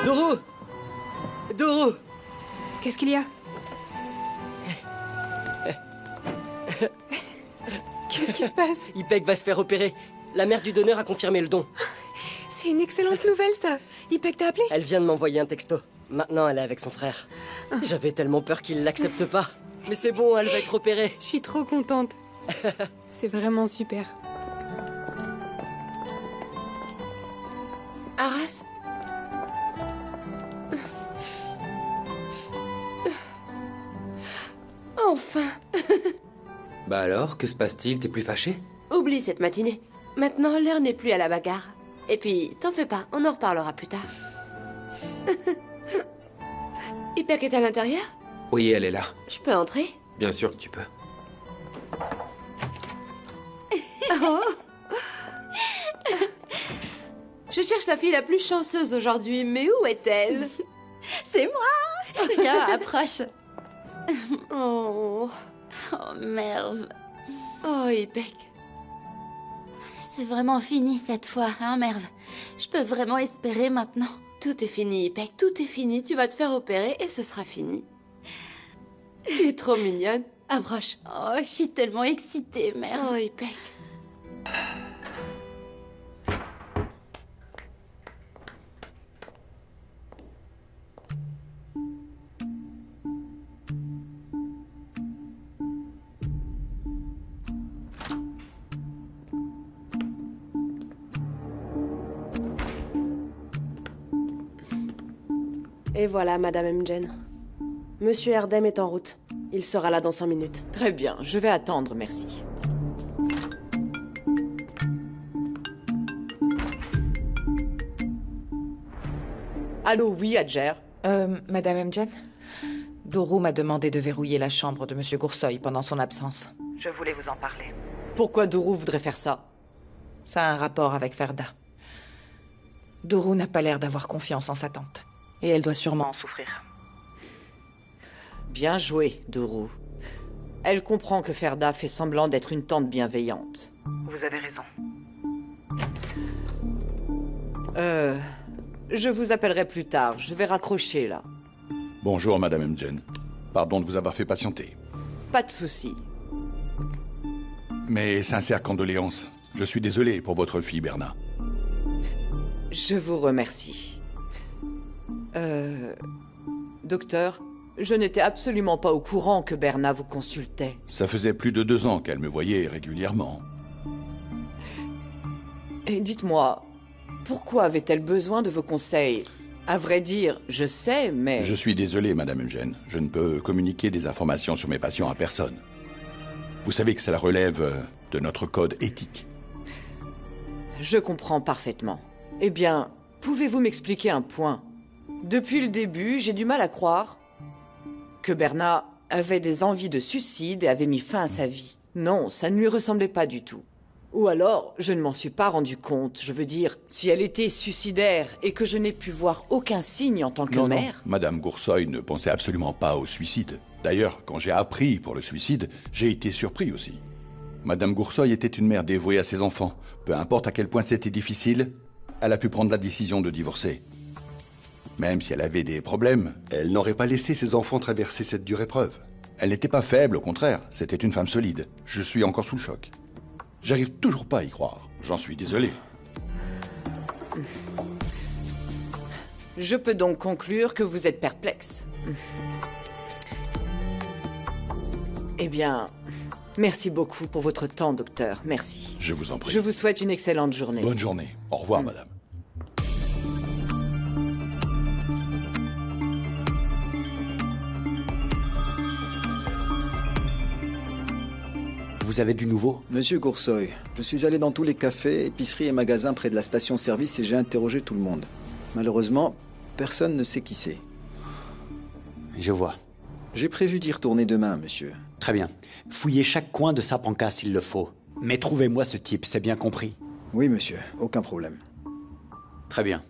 Doru! Doru! Qu'est-ce qu'il y a? Qu'est-ce qui se passe? Ipek va se faire opérer. La mère du donneur a confirmé le don. C'est une excellente nouvelle, ça. Ipek t'a appelé? Elle vient de m'envoyer un texto. Maintenant, elle est avec son frère. J'avais tellement peur qu'il l'accepte pas. Mais c'est bon, elle va être opérée. Je suis trop contente. C'est vraiment super. Aras? Enfin! Bah alors, que se passe-t-il? T'es plus fâché? Oublie cette matinée. Maintenant, l'heure n'est plus à la bagarre. Et puis, t'en fais pas, on en reparlera plus tard. Ipek est à l'intérieur? Oui, elle est là. Je peux entrer? Bien sûr que tu peux. Oh. Je cherche la fille la plus chanceuse aujourd'hui, mais où est-elle? C'est moi! Viens, approche. Oh, Oh, Merve. oh Ipek. C'est vraiment fini cette fois, hein, Merve? Je peux vraiment espérer maintenant. Tout est fini, Ipek, tout est fini. Tu vas te faire opérer et ce sera fini. Tu es trop mignonne. Approche. Oh, je suis tellement excitée, Merve. Oh, Ipek. Et voilà, Madame Mjen. Monsieur Erdem est en route. Il sera là dans 5 minutes. Très bien, je vais attendre, merci. Allô, oui, Adjer. Madame Mjen, Doru m'a demandé de verrouiller la chambre de Monsieur Goursoy pendant son absence. Je voulais vous en parler. Pourquoi Doru voudrait faire ça? Ça a un rapport avec Ferda. Doru n'a pas l'air d'avoir confiance en sa tante. Et elle doit sûrement en souffrir. Bien joué, Doru. Elle comprend que Ferda fait semblant d'être une tante bienveillante. Vous avez raison. Je vous appellerai plus tard. Je vais raccrocher, là. Bonjour, Madame Mjen. Pardon de vous avoir fait patienter. Pas de souci. Mes sincères condoléances. Je suis désolé pour votre fille, Berna. Je vous remercie. Docteur, je n'étais absolument pas au courant que Berna vous consultait. Ça faisait plus de 2 ans qu'elle me voyait régulièrement. Et dites-moi, pourquoi avait-elle besoin de vos conseils? À vrai dire, je sais, mais... Je suis désolé, Madame Mjen. Je ne peux communiquer des informations sur mes patients à personne. Vous savez que cela relève de notre code éthique. Je comprends parfaitement. Eh bien, pouvez-vous m'expliquer un point? Depuis le début, j'ai du mal à croire que Berna avait des envies de suicide et avait mis fin à sa vie. Non, ça ne lui ressemblait pas du tout. Ou alors, je ne m'en suis pas rendu compte. Je veux dire, si elle était suicidaire et que je n'ai pu voir aucun signe en tant que mère... Non, Madame Goursoy ne pensait absolument pas au suicide. D'ailleurs, quand j'ai appris pour le suicide, j'ai été surpris aussi. Madame Goursoy était une mère dévouée à ses enfants. Peu importe à quel point c'était difficile, elle a pu prendre la décision de divorcer. Même si elle avait des problèmes, elle n'aurait pas laissé ses enfants traverser cette dure épreuve. Elle n'était pas faible, au contraire, c'était une femme solide. Je suis encore sous le choc. J'arrive toujours pas à y croire. J'en suis désolé. Je peux donc conclure que vous êtes perplexe. Eh bien, merci beaucoup pour votre temps, docteur. Merci. Je vous en prie. Je vous souhaite une excellente journée. Bonne journée. Au revoir, madame. Vous avez du nouveau? Monsieur Goursoy, je suis allé dans tous les cafés, épiceries et magasins près de la station-service et j'ai interrogé tout le monde. Malheureusement, personne ne sait qui c'est. Je vois. J'ai prévu d'y retourner demain, monsieur. Très bien. Fouillez chaque coin de Sapranca s'il le faut. Mais trouvez-moi ce type, c'est bien compris? Oui, monsieur, aucun problème. Très bien.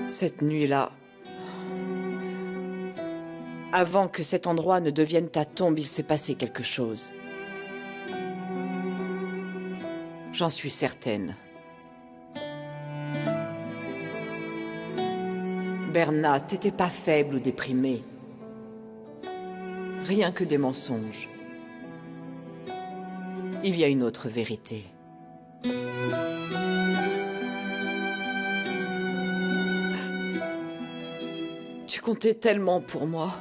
Cette nuit-là, avant que cet endroit ne devienne ta tombe, il s'est passé quelque chose. J'en suis certaine. Berna, t'étais pas faible ou déprimée. Rien que des mensonges. Il y a une autre vérité. Tu comptais tellement pour moi.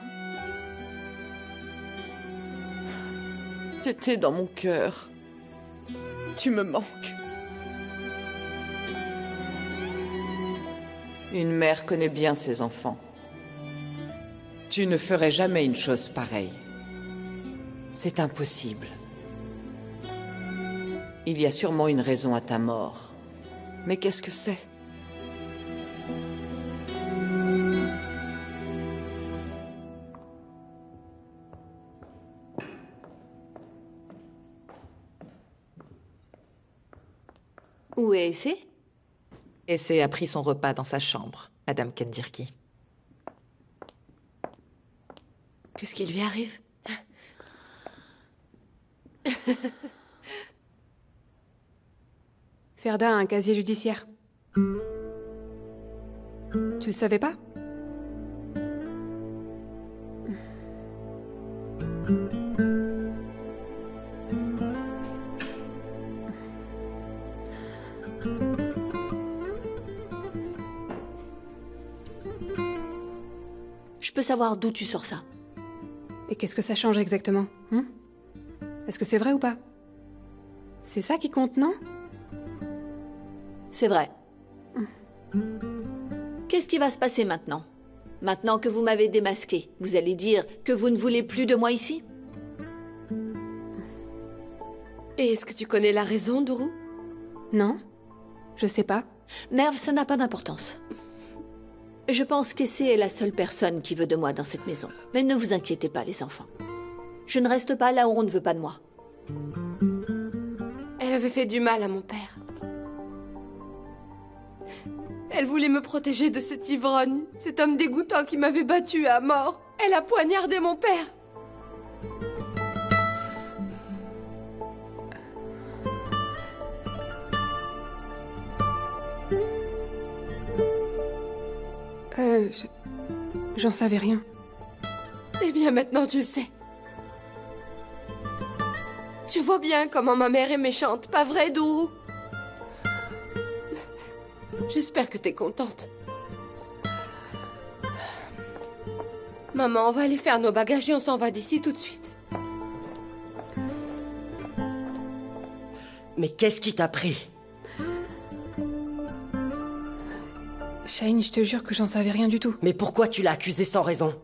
T'étais dans mon cœur. Tu me manques. Une mère connaît bien ses enfants. Tu ne ferais jamais une chose pareille. C'est impossible. Il y a sûrement une raison à ta mort. Mais qu'est-ce que c'est ? Où est Essay ? Essay a pris son repas dans sa chambre, Madame Kendirki. Qu'est-ce qui lui arrive ? Ferda a un casier judiciaire. Tu le savais pas ? Je peux savoir d'où tu sors ça. Et qu'est-ce que ça change exactement, hein ? Est-ce que c'est vrai ou pas ? C'est ça qui compte, non ? C'est vrai. Qu'est-ce qui va se passer maintenant ? Maintenant que vous m'avez démasqué, vous allez dire que vous ne voulez plus de moi ici ? Et est-ce que tu connais la raison, Dourou ? Non, je sais pas. Merve, ça n'a pas d'importance. Je pense qu'Essay est la seule personne qui veut de moi dans cette maison. Mais ne vous inquiétez pas, les enfants. Je ne reste pas là où on ne veut pas de moi. Elle avait fait du mal à mon père. Elle voulait me protéger de cet ivrogne, cet homme dégoûtant qui m'avait battu à mort. Elle a poignardé mon père. J'en savais rien. Eh bien, maintenant tu le sais. Tu vois bien comment ma mère est méchante, pas vrai, Dourou ? J'espère que t'es contente. Maman, on va aller faire nos bagages et on s'en va d'ici tout de suite. Mais qu'est-ce qui t'a pris ? Shaheen, je te jure que j'en savais rien du tout. Mais pourquoi tu l'as accusé sans raison ?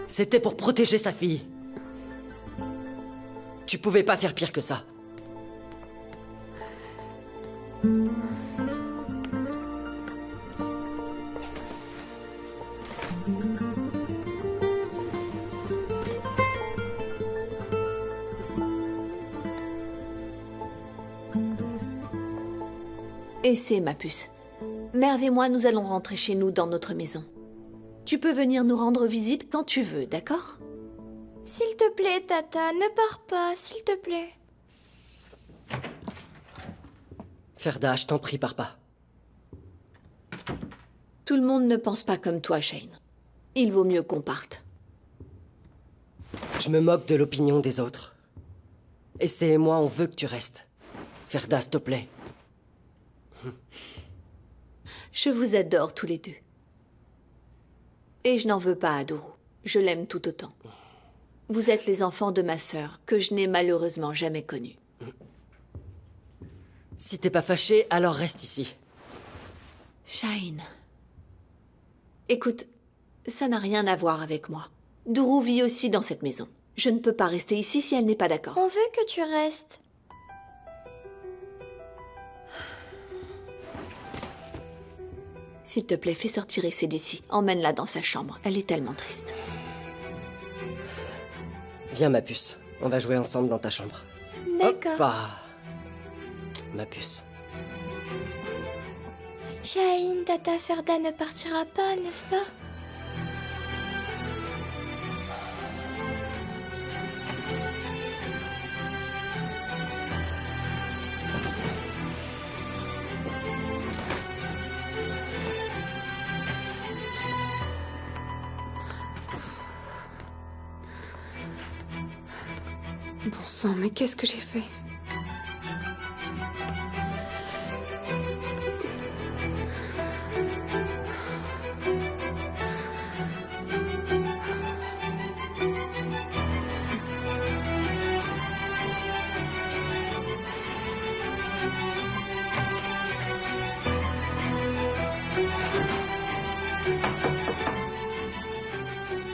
C'était pour protéger sa fille. Tu pouvais pas faire pire que ça. Essay, ma puce. Merve et moi, nous allons rentrer chez nous dans notre maison. Tu peux venir nous rendre visite quand tu veux, d'accord ? S'il te plaît, Tata, ne pars pas, s'il te plaît. Ferda, je t'en prie, pars pas. Tout le monde ne pense pas comme toi, Shaheen. Il vaut mieux qu'on parte. Je me moque de l'opinion des autres. Essay et moi, on veut que tu restes. Ferda, s'il te plaît. Je vous adore tous les deux. Et je n'en veux pas à Dourou. Je l'aime tout autant. Vous êtes les enfants de ma sœur, que je n'ai malheureusement jamais connue. Si t'es pas fâché, alors reste ici. Shaheen. Écoute, ça n'a rien à voir avec moi. Dourou vit aussi dans cette maison. Je ne peux pas rester ici si elle n'est pas d'accord. On veut que tu restes. S'il te plaît, fais sortir Essay d'ici. Emmène-la dans sa chambre. Elle est tellement triste. Viens, ma puce. On va jouer ensemble dans ta chambre. D'accord. Hoppa. Ma puce. Shaheen, Tata Ferda ne partira pas, n'est-ce pas? Bon sang, mais qu'est-ce que j'ai fait?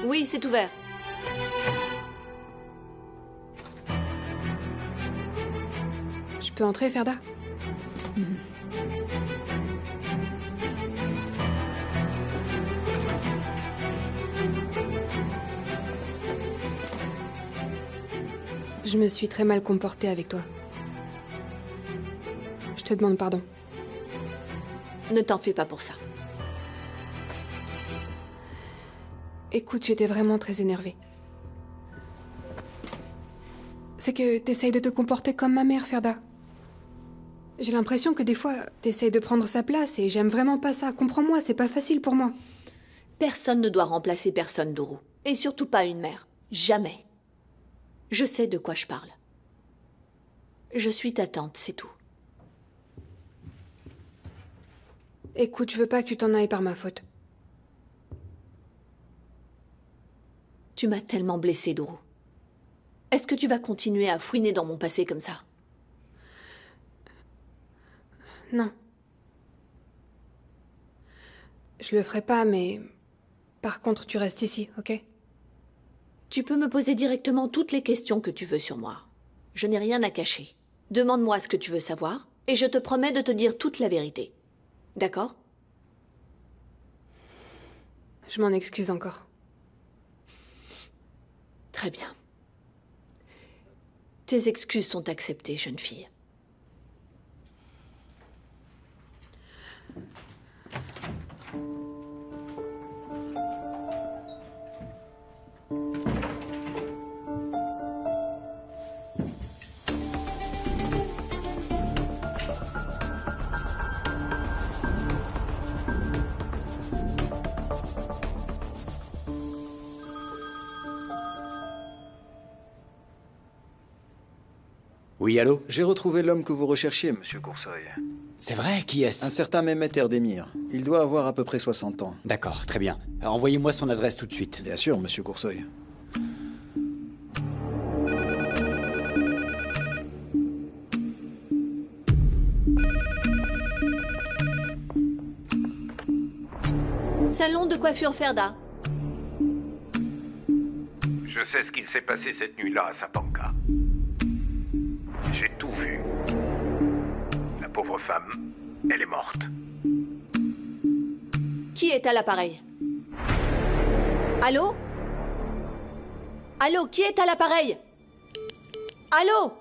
Oui, c'est ouvert. Je peux entrer, Ferda? Je me suis très mal comportée avec toi. Je te demande pardon. Ne t'en fais pas pour ça. Écoute, j'étais vraiment très énervée. C'est que t'essayes de te comporter comme ma mère, Ferda. J'ai l'impression que des fois, t'essayes de prendre sa place et j'aime vraiment pas ça. Comprends-moi, c'est pas facile pour moi. Personne ne doit remplacer personne, Dourou. Et surtout pas une mère. Jamais. Je sais de quoi je parle. Je suis ta tante, c'est tout. Écoute, je veux pas que tu t'en ailles par ma faute. Tu m'as tellement blessée, Dourou. Est-ce que tu vas continuer à fouiner dans mon passé comme ça? Non. Je le ferai pas, mais... Par contre, tu restes ici, ok? Tu peux me poser directement toutes les questions que tu veux sur moi. Je n'ai rien à cacher. Demande-moi ce que tu veux savoir, et je te promets de te dire toute la vérité. D'accord? Je m'en excuse encore. Très bien. Tes excuses sont acceptées, jeune fille. Oui, allô? J'ai retrouvé l'homme que vous recherchiez, monsieur Coursoy. C'est vrai? Qui est-ce? Un certain Mehmet Erdemir. Il doit avoir à peu près 60 ans. D'accord, très bien. Envoyez-moi son adresse tout de suite. Bien sûr, monsieur Coursoy. Salon de coiffure Ferda. Je sais ce qu'il s'est passé cette nuit-là à Sapanca. J'ai tout vu. La pauvre femme, elle est morte. Qui est à l'appareil? Allô? Allô, qui est à l'appareil? Allô?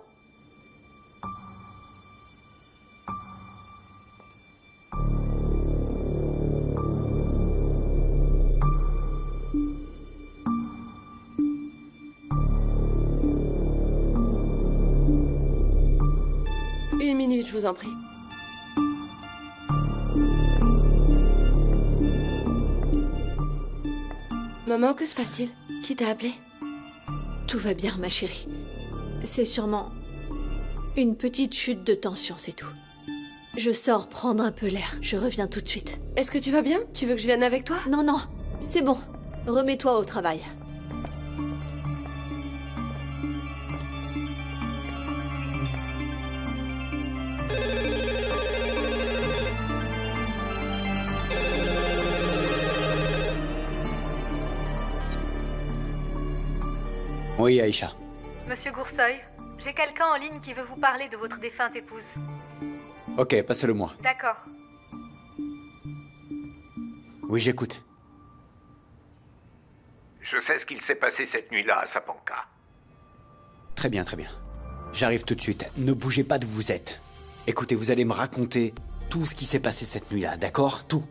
Une minute, je vous en prie. Maman, que se passe-t-il? Qui t'a appelé? Tout va bien, ma chérie. C'est sûrement une petite chute de tension, c'est tout. Je sors prendre un peu l'air. Je reviens tout de suite. Est-ce que tu vas bien? Tu veux que je vienne avec toi? Non, non, c'est bon. Remets-toi au travail. Oui, Aïcha. Monsieur Goursoy, j'ai quelqu'un en ligne qui veut vous parler de votre défunte épouse. Ok, passez-le-moi. D'accord. Oui, j'écoute. Je sais ce qu'il s'est passé cette nuit-là à Sapanca. Très bien, très bien. J'arrive tout de suite. Ne bougez pas d'où vous êtes. Écoutez, vous allez me raconter tout ce qui s'est passé cette nuit-là, d'accord? Tout.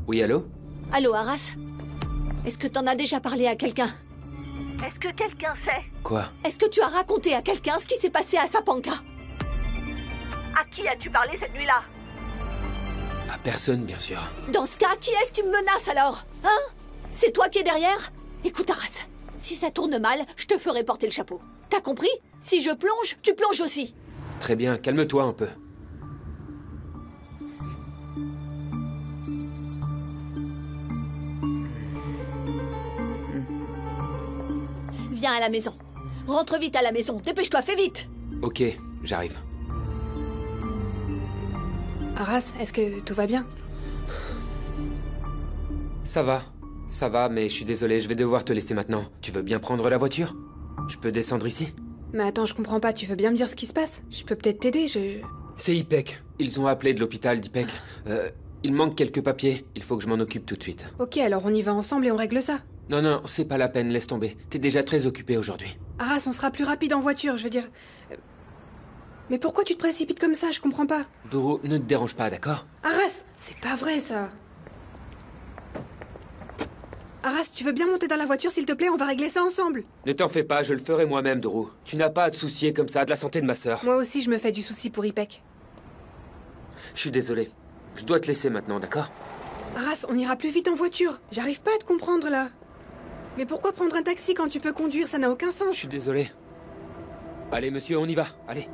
Oui, allô? Allô, Arras? Est-ce que t'en as déjà parlé à quelqu'un? Est-ce que quelqu'un sait? Quoi? Est-ce que tu as raconté à quelqu'un ce qui s'est passé à Sapanca? À qui as-tu parlé cette nuit-là? À personne, bien sûr. Dans ce cas, qui est-ce qui me menace alors? Hein? C'est toi qui es derrière? Écoute, Arras, si ça tourne mal, je te ferai porter le chapeau. T'as compris? Si je plonge, tu plonges aussi. Très bien, calme-toi un peu. Viens à la maison. Rentre vite à la maison. Dépêche-toi, fais vite. Ok, j'arrive. Arras, est-ce que tout va bien? Ça va, mais je suis désolé, je vais devoir te laisser maintenant. Tu veux bien prendre la voiture? Je peux descendre ici? Mais attends, je comprends pas, tu veux bien me dire ce qui se passe? Je peux peut-être t'aider, C'est IPEC. Ils ont appelé de l'hôpital d'IPEC. Il manque quelques papiers, il faut que je m'en occupe tout de suite. Ok, alors on y va ensemble et on règle ça. Non, c'est pas la peine, laisse tomber. T'es déjà très occupé aujourd'hui. Arras, on sera plus rapide en voiture, je veux dire... Mais pourquoi tu te précipites comme ça? Je comprends pas. Doro, ne te dérange pas, d'accord? Arras, c'est pas vrai, ça. Arras, tu veux bien monter dans la voiture, s'il te plaît? On va régler ça ensemble. Ne t'en fais pas, je le ferai moi-même, Doro. Tu n'as pas à te soucier comme ça de la santé de ma sœur. Moi aussi, je me fais du souci pour IPEC. Je suis désolé. Je dois te laisser maintenant, d'accord? Arras, on ira plus vite en voiture. J'arrive pas à te comprendre, là. Mais pourquoi prendre un taxi quand tu peux conduire? Ça n'a aucun sens. Je suis désolé. Allez, monsieur, on y va. Allez.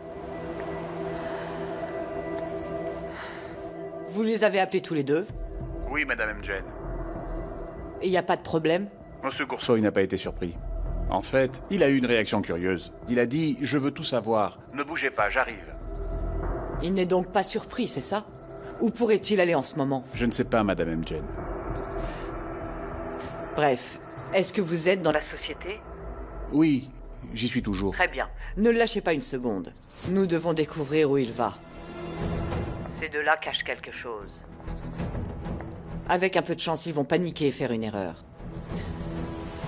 Vous les avez appelés tous les deux? Oui, Madame Mgen. Et y a pas de problème? Monsieur Goursoy n'a pas été surpris. En fait, il a eu une réaction curieuse. Il a dit « Je veux tout savoir ». Ne bougez pas, j'arrive. Il n'est donc pas surpris, c'est ça? Où pourrait-il aller en ce moment? Je ne sais pas, Madame Mgen. Bref, est-ce que vous êtes dans la société? Oui, j'y suis toujours. Très bien. Ne le lâchez pas une seconde. Nous devons découvrir où il va. Ces deux-là cachent quelque chose. Avec un peu de chance, ils vont paniquer et faire une erreur.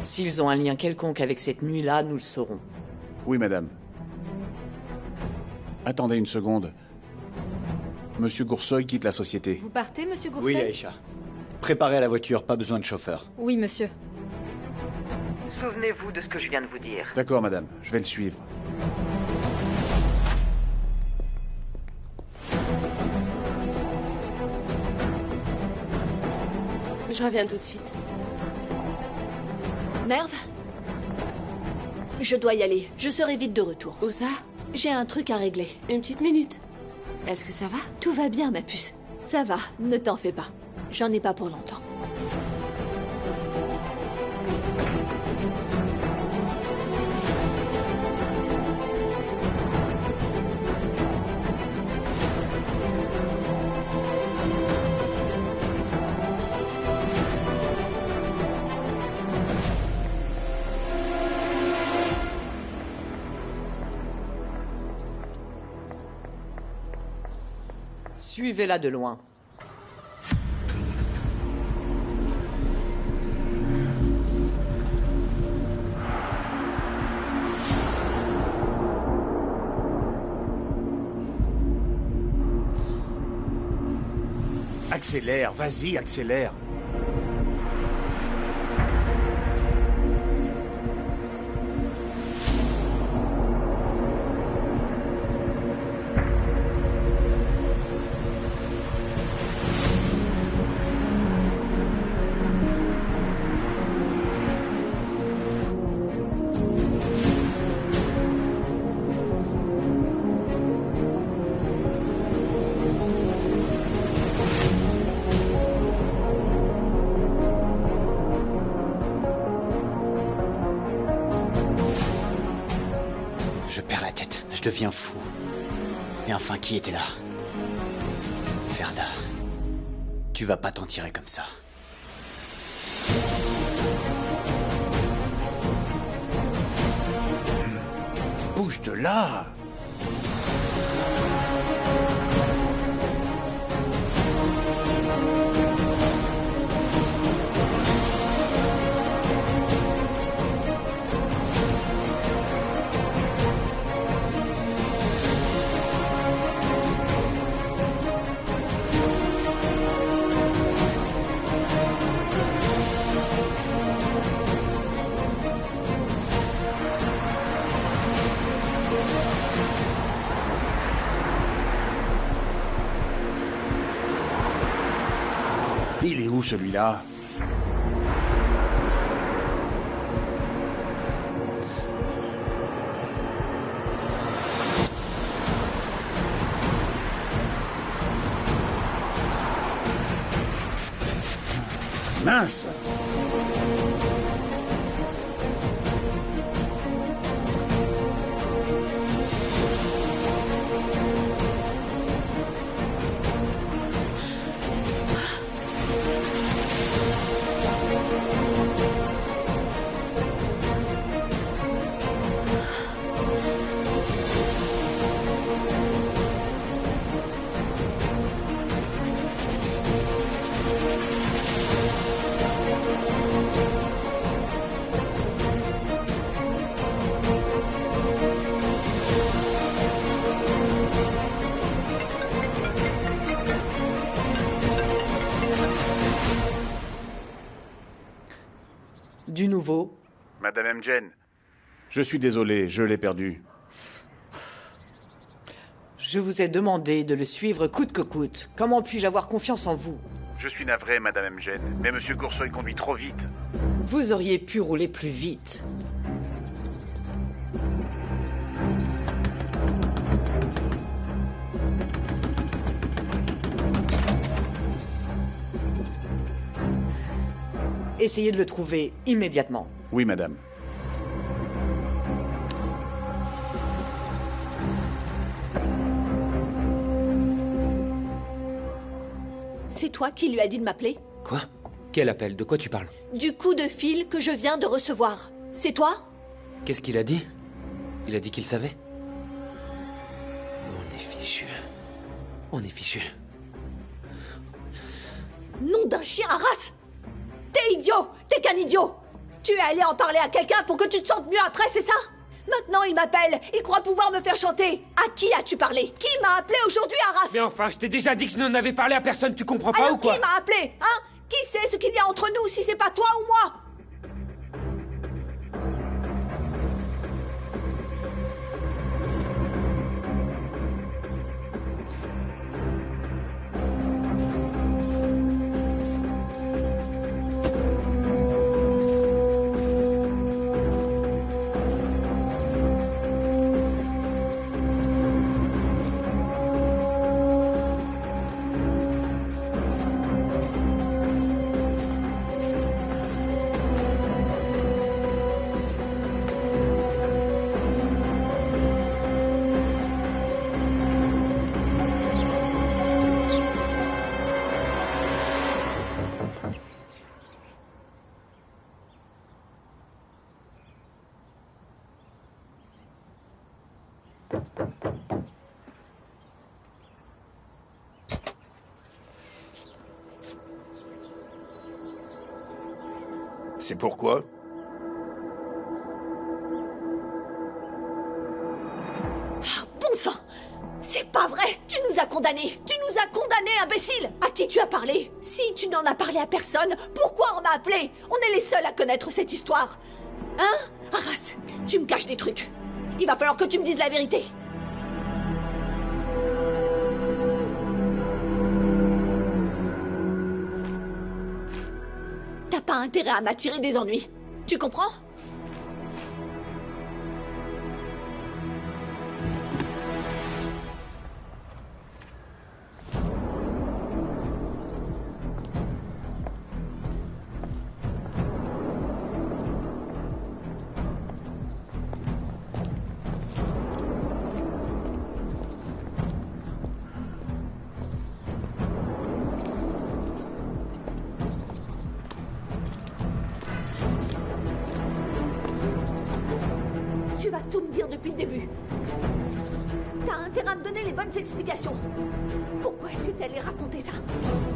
S'ils ont un lien quelconque avec cette nuit-là, nous le saurons. Oui, madame. Attendez une seconde. Monsieur Goursoy quitte la société. Vous partez, monsieur Goursoy? Oui, Aïcha. Préparez la voiture, pas besoin de chauffeur. Oui, monsieur. Souvenez-vous de ce que je viens de vous dire. D'accord, madame. Je vais le suivre. Je reviens tout de suite. Merve? Je dois y aller. Je serai vite de retour. Où ça? J'ai un truc à régler. Une petite minute. Est-ce que ça va? Tout va bien, ma puce. Ça va, ne t'en fais pas. J'en ai pas pour longtemps. Suivez-la de loin. Accélère, vas-y, accélère. Je deviens fou. Et enfin, qui était là? Ferda. Tu vas pas t'en tirer comme ça. Bouge de là! Il est où celui-là? Mince! Du nouveau? Madame M. Jen, je suis désolé, je l'ai perdu. Je vous ai demandé de le suivre coûte que coûte. Comment puis-je avoir confiance en vous? Je suis navré, Madame M. Jen, mais Monsieur Goursoy conduit trop vite. Vous auriez pu rouler plus vite. Essayez de le trouver immédiatement. Oui, madame. C'est toi qui lui as dit de m'appeler? Quoi? Quel appel? De quoi tu parles? Du coup de fil que je viens de recevoir. C'est toi? Qu'est-ce qu'il a dit? Il a dit qu'il savait? On est fichu. On est fichu. Nom d'un chien à race! T'es idiot! T'es qu'un idiot! Tu es allé en parler à quelqu'un pour que tu te sentes mieux après, c'est ça? Maintenant il m'appelle, il croit pouvoir me faire chanter. À qui as-tu parlé? Qui m'a appelé aujourd'hui, Arras? Mais enfin, je t'ai déjà dit que je n'en avais parlé à personne, tu comprends pas? Alors, ou quoi? Qui m'a appelé? Hein? Qui sait ce qu'il y a entre nous si c'est pas toi ou moi? C'est pourquoi? Ah, bon sang! C'est pas vrai! Tu nous as condamnés! Tu nous as condamnés, imbécile! À qui tu as parlé? Si tu n'en as parlé à personne, pourquoi on m'a appelé? On est les seuls à connaître cette histoire. Hein? Arras, tu me caches des trucs. Il va falloir que tu me dises la vérité. T'as pas intérêt à m'attirer des ennuis. Tu comprends? mentir depuis le début. T'as intérêt à me donner les bonnes explications. Pourquoi est-ce que t'es allé raconter ça?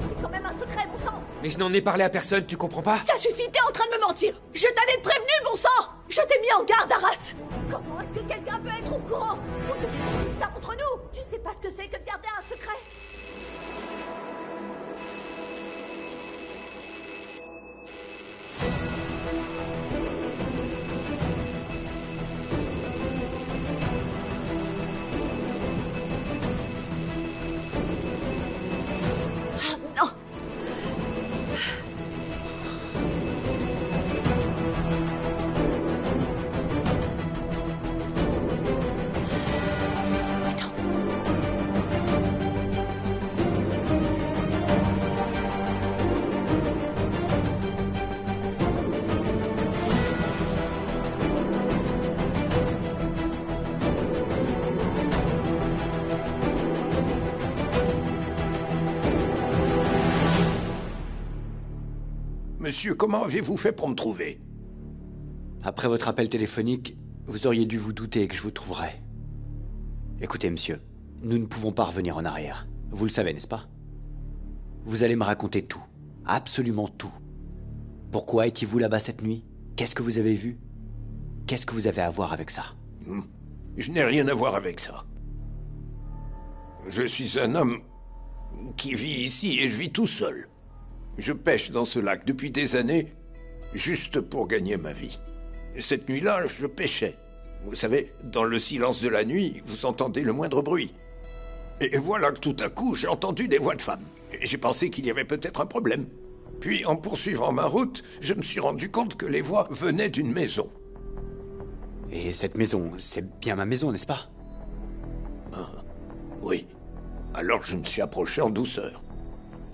C'est quand même un secret, bon sang. Mais je n'en ai parlé à personne, tu comprends pas? Ça suffit, t'es en train de me mentir. Je t'avais prévenu, bon sang. Je t'ai mis en garde, Arras. Comment est-ce que quelqu'un peut être au courant? On peut faire ça entre nous. Tu sais pas ce que c'est que de garder un secret? Monsieur, comment avez-vous fait pour me trouver? Après votre appel téléphonique, vous auriez dû vous douter que je vous trouverais. Écoutez, monsieur, nous ne pouvons pas revenir en arrière. Vous le savez, n'est-ce pas? Vous allez me raconter tout. Absolument tout. Pourquoi étiez-vous là-bas cette nuit? Qu'est-ce que vous avez vu? Qu'est-ce que vous avez à voir avec ça? Je n'ai rien à voir avec ça. Je suis un homme qui vit ici et je vis tout seul. Je pêche dans ce lac depuis des années, juste pour gagner ma vie. Cette nuit-là, je pêchais. Vous savez, dans le silence de la nuit, vous entendez le moindre bruit. Et voilà que tout à coup, j'ai entendu des voix de femmes. Et j'ai pensé qu'il y avait peut-être un problème. Puis, en poursuivant ma route, je me suis rendu compte que les voix venaient d'une maison. Et cette maison, c'est bien ma maison, n'est-ce pas? Oui. Alors je me suis approché en douceur.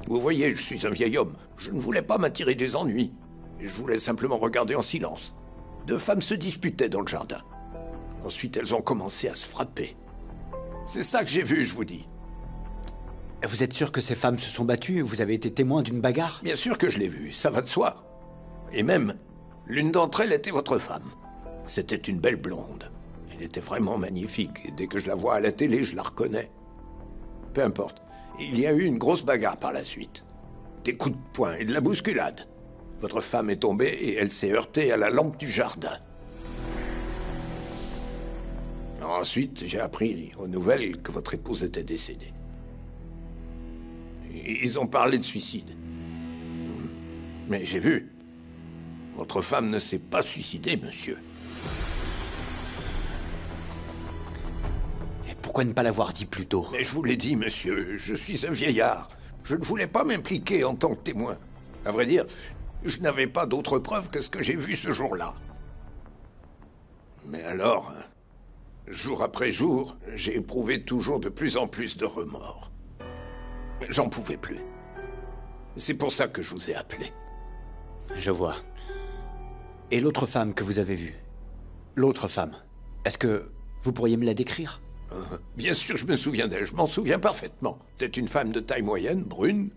Vous voyez, je suis un vieil homme. Je ne voulais pas m'attirer des ennuis. Je voulais simplement regarder en silence. Deux femmes se disputaient dans le jardin. Ensuite, elles ont commencé à se frapper. C'est ça que j'ai vu, je vous dis. Vous êtes sûr que ces femmes se sont battues? Vous avez été témoin d'une bagarre? Bien sûr que je l'ai vu, ça va de soi. Et même, l'une d'entre elles était votre femme. C'était une belle blonde. Elle était vraiment magnifique, et dès que je la vois à la télé, je la reconnais. Peu importe. Il y a eu une grosse bagarre par la suite. Des coups de poing et de la bousculade. Votre femme est tombée et elle s'est heurtée à la lampe du jardin. Ensuite, j'ai appris aux nouvelles que votre épouse était décédée. Ils ont parlé de suicide. Mais j'ai vu. Votre femme ne s'est pas suicidée, monsieur. Pourquoi ne pas l'avoir dit plus tôt? Mais je vous l'ai dit, monsieur, je suis un vieillard. Je ne voulais pas m'impliquer en tant que témoin. À vrai dire, je n'avais pas d'autre preuve que ce que j'ai vu ce jour-là. Mais alors, jour après jour, j'ai éprouvé toujours de plus en plus de remords. J'en pouvais plus. C'est pour ça que je vous ai appelé. Je vois. Et l'autre femme que vous avez vue? L'autre femme, est-ce que vous pourriez me la décrire? Bien sûr, je me souviens d'elle, je m'en souviens parfaitement. C'était une femme de taille moyenne, brune,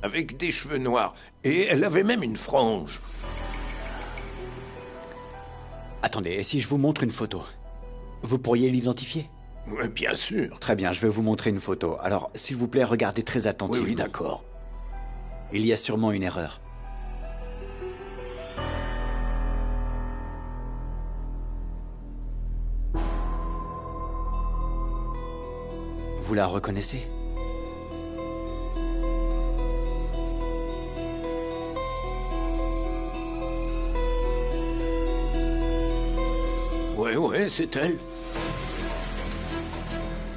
avec des cheveux noirs. Et elle avait même une frange. Attendez, et si je vous montre une photo? Vous pourriez l'identifier? Oui, bien sûr. Très bien, je vais vous montrer une photo. Alors, s'il vous plaît, regardez très attentivement. Oui, d'accord. Il y a sûrement une erreur. Vous la reconnaissez? Ouais, c'est elle.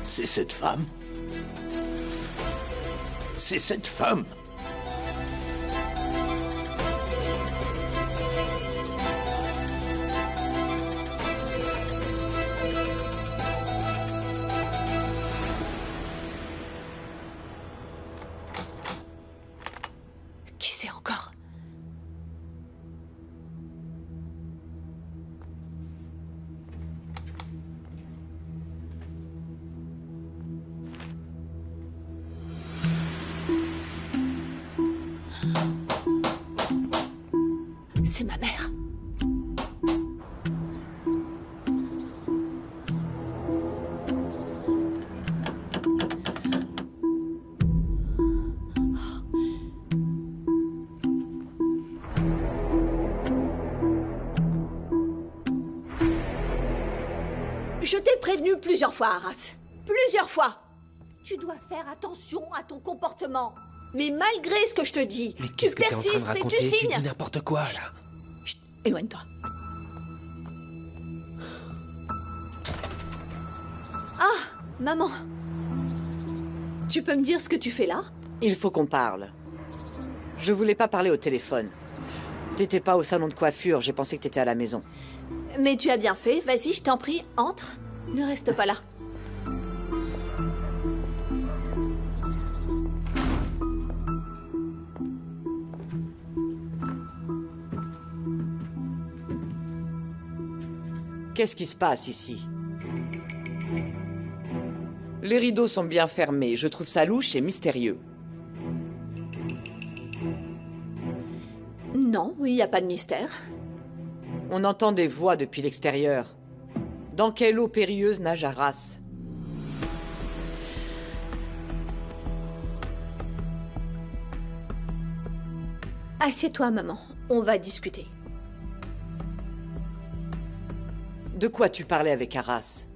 C'est cette femme. C'est cette femme. Qui c'est encore? C'est ma mère. Je t'ai prévenu plusieurs fois, Arras. Plusieurs fois. Tu dois faire attention à ton comportement. Mais malgré ce que je te dis, tu persistes et tu signes. Tu dis n'importe quoi, là. Chut, éloigne-toi. Ah, maman. Tu peux me dire ce que tu fais là? Il faut qu'on parle. Je voulais pas parler au téléphone. T'étais pas au salon de coiffure, j'ai pensé que t'étais à la maison. Mais tu as bien fait. Vas-y, je t'en prie, entre. Ne reste pas là. Qu'est-ce qui se passe ici? Les rideaux sont bien fermés. Je trouve ça louche et mystérieux. Non, il n'y a pas de mystère. On entend des voix depuis l'extérieur. Dans quelle eau périlleuse nage Arras? Assieds-toi, maman. On va discuter. De quoi tu parlais avec Arras?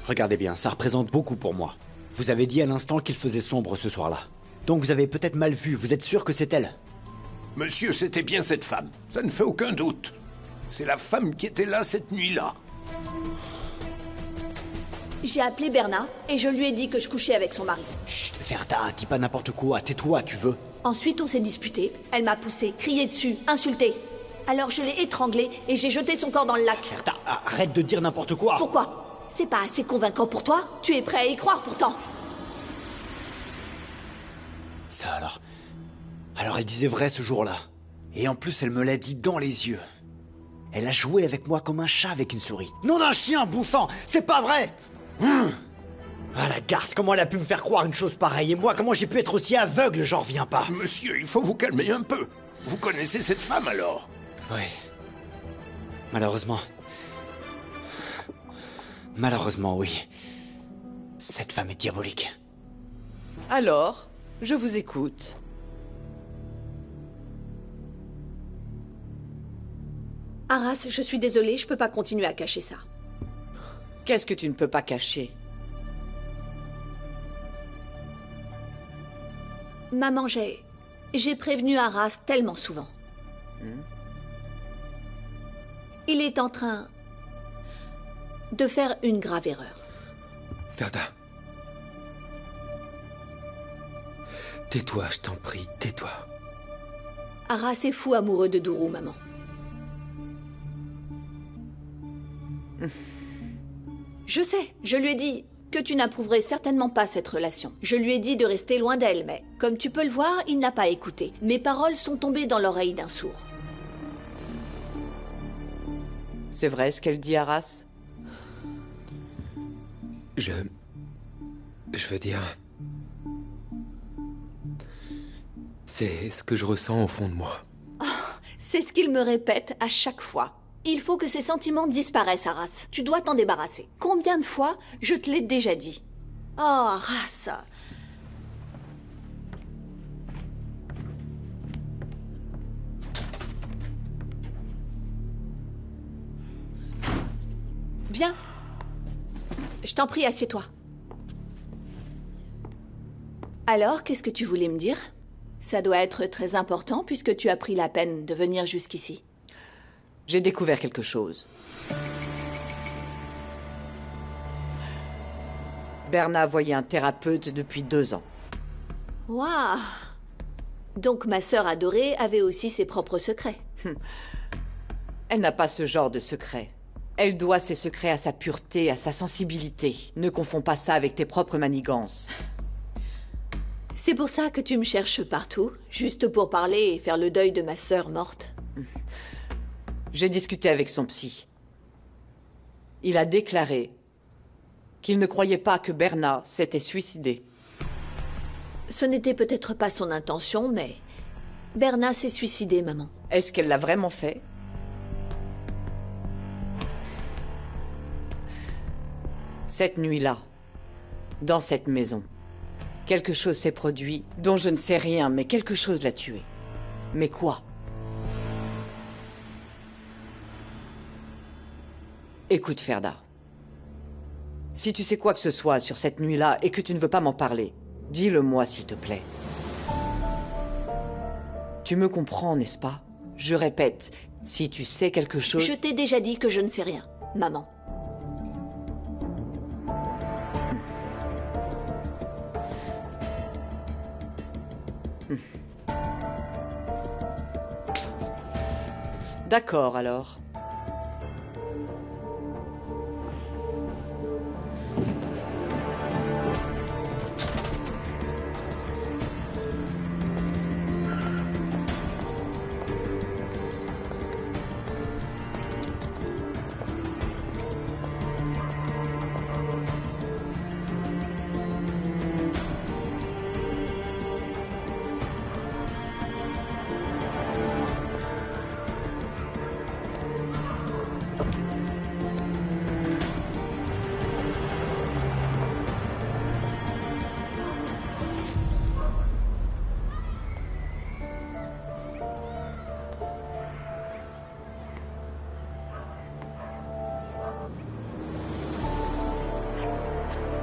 Regardez bien, ça représente beaucoup pour moi. Vous avez dit à l'instant qu'il faisait sombre ce soir-là. Donc vous avez peut-être mal vu, vous êtes sûr que c'est elle? Monsieur, c'était bien cette femme. Ça ne fait aucun doute. C'est la femme qui était là cette nuit-là. J'ai appelé Bernard et je lui ai dit que je couchais avec son mari. Chut, Verda, dis pas n'importe quoi, tais-toi, tu veux. Ensuite, on s'est disputé. Elle m'a poussé, crié dessus, insulté. Alors je l'ai étranglé et j'ai jeté son corps dans le lac. Verda, arrête de dire n'importe quoi. Pourquoi? C'est pas assez convaincant pour toi? Tu es prêt à y croire pourtant. Ça alors... Alors elle disait vrai ce jour-là. Et en plus, elle me l'a dit dans les yeux. Elle a joué avec moi comme un chat avec une souris. Non d'un chien, bon sang, c'est pas vrai. Ah la garce, comment elle a pu me faire croire une chose pareille? Et moi, comment j'ai pu être aussi aveugle? J'en reviens pas. Monsieur, il faut vous calmer un peu. Vous connaissez cette femme alors? Oui. Malheureusement. Malheureusement, oui. Cette femme est diabolique. Alors, je vous écoute. Arras, je suis désolée, je peux pas continuer à cacher ça. Qu'est-ce que tu ne peux pas cacher? Maman, j'ai prévenu Arras tellement souvent. Il est en train de faire une grave erreur. Verda. Tais-toi, je t'en prie, tais-toi. Arras est fou amoureux de Dourou, maman. Je sais, je lui ai dit que tu n'approuverais certainement pas cette relation. Je lui ai dit de rester loin d'elle, mais comme tu peux le voir, il n'a pas écouté. Mes paroles sont tombées dans l'oreille d'un sourd. C'est vrai ce qu'elle dit, Arras? Je veux dire... C'est ce que je ressens au fond de moi. Oh, c'est ce qu'il me répète à chaque fois. Il faut que ces sentiments disparaissent, Arras. Tu dois t'en débarrasser. Combien de fois je te l'ai déjà dit? Oh, Arras. Viens. Je t'en prie, assieds-toi. Alors, qu'est-ce que tu voulais me dire? Ça doit être très important puisque tu as pris la peine de venir jusqu'ici. J'ai découvert quelque chose. Bernard voyait un thérapeute depuis 2 ans. Waouh! Donc ma sœur adorée avait aussi ses propres secrets. Elle n'a pas ce genre de secret. Elle doit ses secrets à sa pureté, à sa sensibilité. Ne confonds pas ça avec tes propres manigances. C'est pour ça que tu me cherches partout, juste pour parler et faire le deuil de ma sœur morte. J'ai discuté avec son psy. Il a déclaré qu'il ne croyait pas que Bernard s'était suicidé. Ce n'était peut-être pas son intention, mais Bernard s'est suicidé, maman. Est-ce qu'elle l'a vraiment fait? Cette nuit-là, dans cette maison, quelque chose s'est produit dont je ne sais rien, mais quelque chose l'a tué. Mais quoi? Écoute, Ferda. Si tu sais quoi que ce soit sur cette nuit-là et que tu ne veux pas m'en parler, dis-le-moi s'il te plaît. Tu me comprends, n'est-ce pas? Je répète, si tu sais quelque chose... Je t'ai déjà dit que je ne sais rien, maman. D'accord, alors.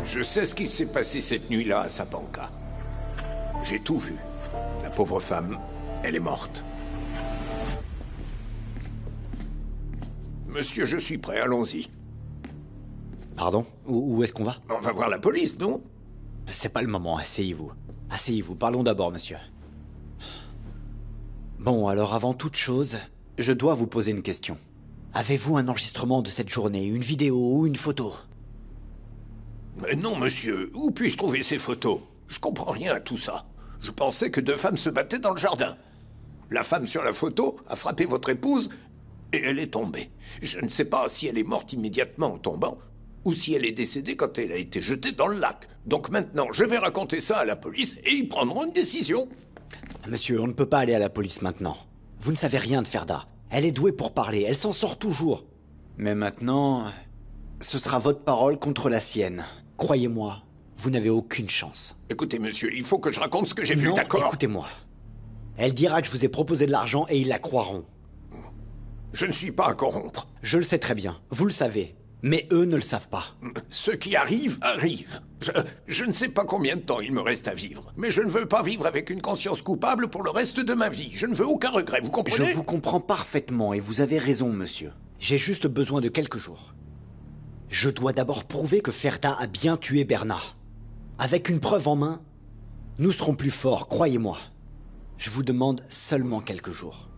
Je sais ce qui s'est passé cette nuit-là à Sapanca. J'ai tout vu. La pauvre femme, elle est morte. Monsieur, je suis prêt, allons-y. Pardon? Où est-ce qu'on va? On va voir la police, non? C'est pas le moment, asseyez-vous. Asseyez-vous, parlons d'abord, monsieur. Bon, alors avant toute chose, je dois vous poser une question. Avez-vous un enregistrement de cette journée, une vidéo ou une photo? Mais non, monsieur. Où puis-je trouver ces photos? Je comprends rien à tout ça. Je pensais que deux femmes se battaient dans le jardin. La femme sur la photo a frappé votre épouse et elle est tombée. Je ne sais pas si elle est morte immédiatement en tombant ou si elle est décédée quand elle a été jetée dans le lac. Donc maintenant, je vais raconter ça à la police et ils prendront une décision. Monsieur, on ne peut pas aller à la police maintenant. Vous ne savez rien de Ferda. Elle est douée pour parler, elle s'en sort toujours. Mais maintenant, ce sera votre parole contre la sienne. Croyez-moi, vous n'avez aucune chance. Écoutez, monsieur, il faut que je raconte ce que j'ai vu, Non, d'accord? écoutez-moi. Elle dira que je vous ai proposé de l'argent et ils la croiront. Je ne suis pas à corrompre. Je le sais très bien, vous le savez. Mais eux ne le savent pas. Ce qui arrive, arrive. Je ne sais pas combien de temps il me reste à vivre. Mais je ne veux pas vivre avec une conscience coupable pour le reste de ma vie. Je ne veux aucun regret, vous comprenez? Je vous comprends parfaitement et vous avez raison, monsieur. J'ai juste besoin de quelques jours. Je dois d'abord prouver que Ferda a bien tué Bernard. Avec une preuve en main, nous serons plus forts, croyez-moi. Je vous demande seulement quelques jours.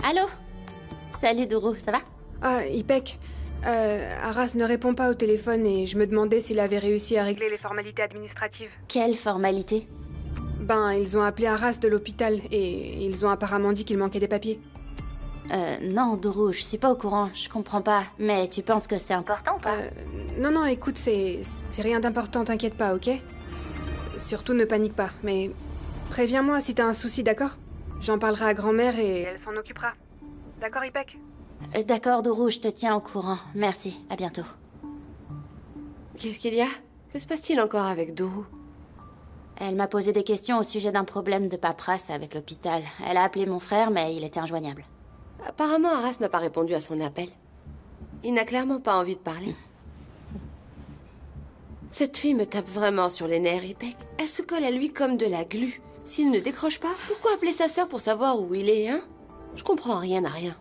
Allô? Salut Dourou, ça va? Ah, Ipek. Arras ne répond pas au téléphone et je me demandais s'il avait réussi à régler les formalités administratives. Quelle formalité? Ben, ils ont appelé Arras de l'hôpital et ils ont apparemment dit qu'il manquait des papiers. Non, Dourou, je suis pas au courant, je comprends pas. Mais tu penses que c'est important ou pas? Non, écoute, c'est rien d'important, t'inquiète pas, ok? Surtout ne panique pas, mais préviens-moi si t'as un souci, d'accord? J'en parlerai à grand-mère et elle s'en occupera. D'accord, Ipek? D'accord, Dourou, je te tiens au courant. Merci, à bientôt. Qu'est-ce qu'il y a? Que se passe-t-il encore avec Dourou? Elle m'a posé des questions au sujet d'un problème de paperasse avec l'hôpital. Elle a appelé mon frère, mais il était injoignable. Apparemment, Arras n'a pas répondu à son appel. Il n'a clairement pas envie de parler. Cette fille me tape vraiment sur les nerfs, Ipek. Elle se colle à lui comme de la glu. S'il ne décroche pas, pourquoi appeler sa sœur pour savoir où il est, hein? Je comprends rien à rien.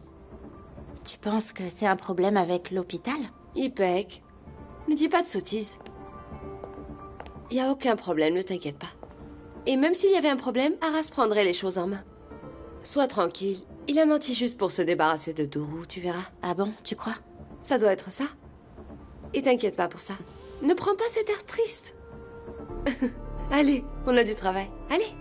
Tu penses que c'est un problème avec l'hôpital? Ipek, ne dis pas de sottises. Il n'y a aucun problème, ne t'inquiète pas. Et même s'il y avait un problème, Arras prendrait les choses en main. Sois tranquille. Il a menti juste pour se débarrasser de Dourou, tu verras. Ah bon, tu crois? Ça doit être ça. Et t'inquiète pas pour ça. Ne prends pas cet air triste. Allez, on a du travail. Allez.